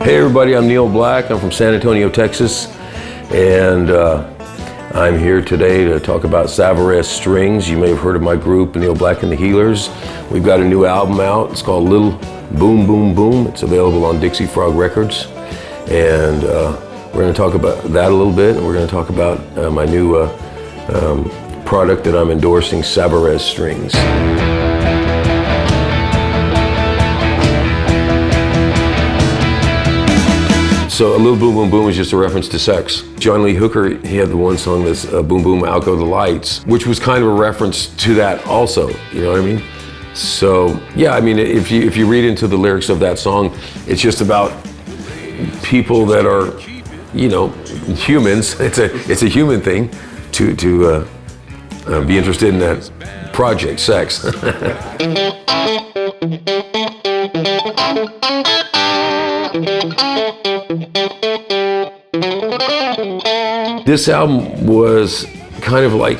Hey everybody, I'm Neal Black. I'm from San Antonio, Texas, and I'm here today to talk about Savarez strings. You may have heard of my group, Neal Black The Healers. We've got a new album out. It's called Little Boom Boom Boom. It's available on Dixie Frog Records, and we're going to talk about that a little bit, and we're going to talk about my new product that I'm endorsing, Savarez strings. So A Little Boom Boom Boom is just a reference to sex. John Lee Hooker, he had the one song that's Boom Boom Out Go the Lights, which was kind of a reference to that also, you know what I mean? So yeah, I mean, if you read into the lyrics of that song, it's just about people that are, you know, humans. It's a human thing to be interested in that project, sex. This album was kind of like,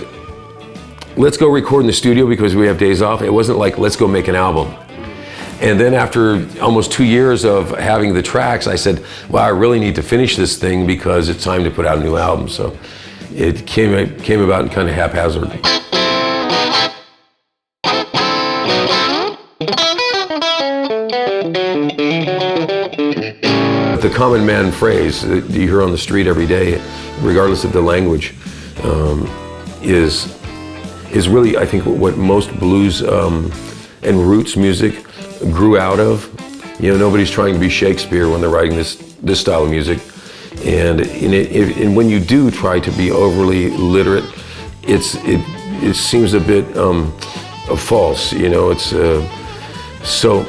let's go record in the studio because we have days off. It wasn't like, let's go make an album. And then after almost 2 years of having the tracks, I said, well, I really need to finish this thing because it's time to put out a new album. So it came about in kind of haphazard. The common man phrase that you hear on the street every day, regardless of the language, is really, I think, what most blues and roots music grew out of. You know, nobody's trying to be Shakespeare when they're writing this style of music, and when you do try to be overly literate, it seems a bit false. You know, it's so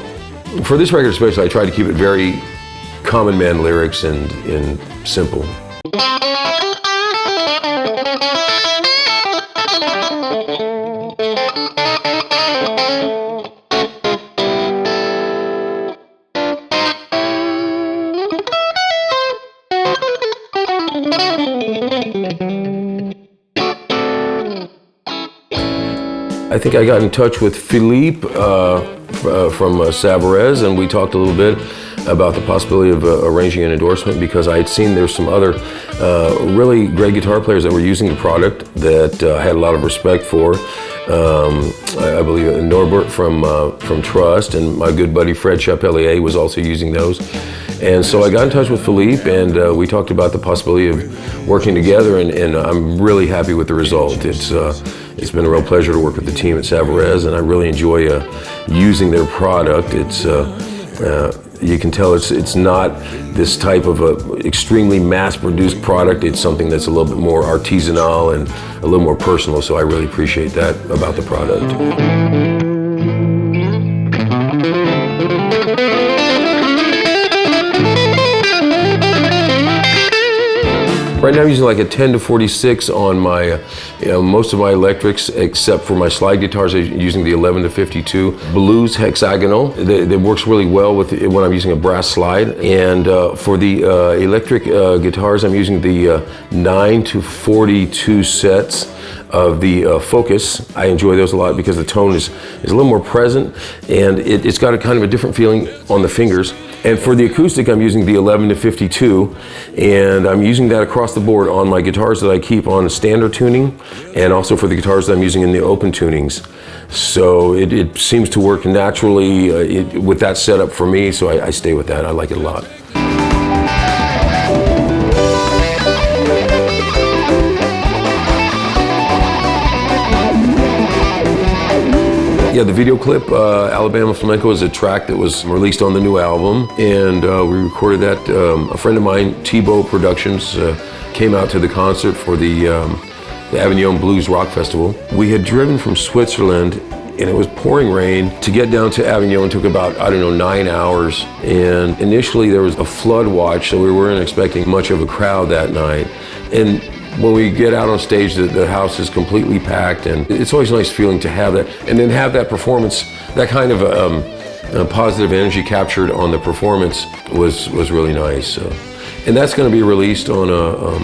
for this record especially, I tried to keep it very common man lyrics and simple. I think I got in touch with Philippe from Savarez, and we talked a little bit about the possibility of arranging an endorsement because I had seen there's some other really great guitar players that were using the product that I had a lot of respect for. I believe Norbert from Trust, and my good buddy Fred Chapelier was also using those. And so I got in touch with Philippe, and we talked about the possibility of working together, and I'm really happy with the result. It's been a real pleasure to work with the team at Savarez, and I really enjoy using their product. You can tell it's not this type of a extremely mass-produced product. It's something that's a little bit more artisanal and a little more personal, so I really appreciate that about the product. Right now I'm using like a 10 to 46 on my, most of my electrics, except for my slide guitars. I'm using the 11 to 52 blues hexagonal. That works really well with when I'm using a brass slide. And for the electric guitars, I'm using the 9 to 42 sets of the Focus. I enjoy those a lot because the tone is a little more present, and it's got a kind of a different feeling on the fingers. And for the acoustic, I'm using the 11 to 52, and I'm using that across the board on my guitars that I keep on standard tuning, and also for the guitars that I'm using in the open tunings. So it seems to work naturally with that setup for me, so I stay with that. I like it a lot. Yeah, the video clip, Alabama Flamenco, is a track that was released on the new album, and we recorded that. A friend of mine, Tebow Productions, came out to the concert for the Avignon Blues Rock Festival. We had driven from Switzerland, and it was pouring rain. To get down to Avignon took about, 9 hours, and initially there was a flood watch, so we weren't expecting much of a crowd that night. And when we get out on stage, the house is completely packed, and it's always a nice feeling to have that, and then have that performance, that kind of positive energy captured on the performance was really nice. And that's going to be released on a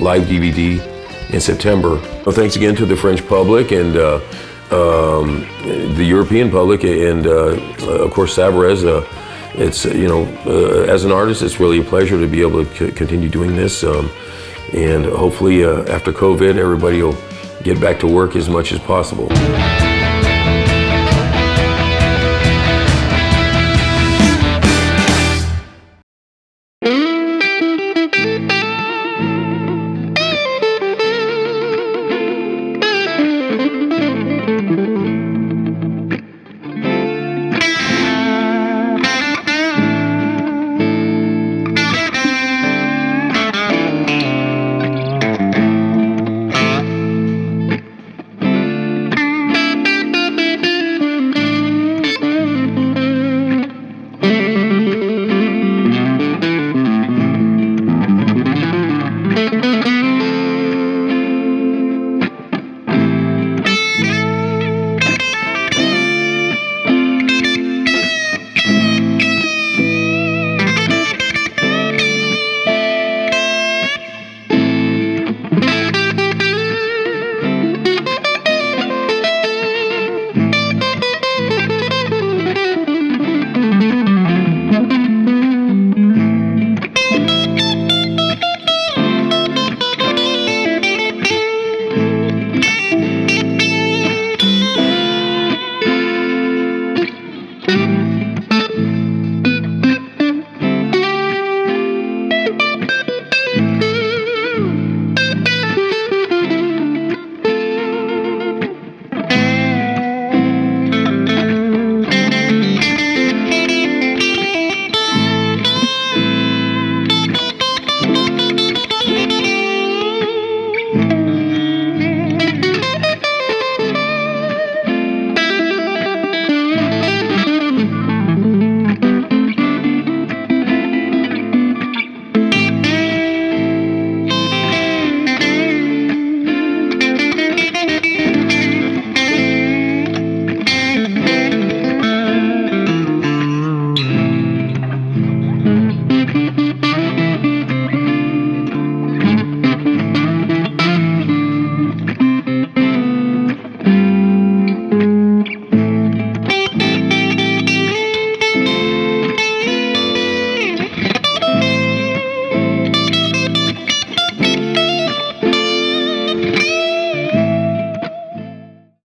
live DVD in September. Well, thanks again to the French public and the European public, and of course Savarez. it's as an artist, it's really a pleasure to be able to continue doing this, and hopefully after COVID, everybody will get back to work as much as possible.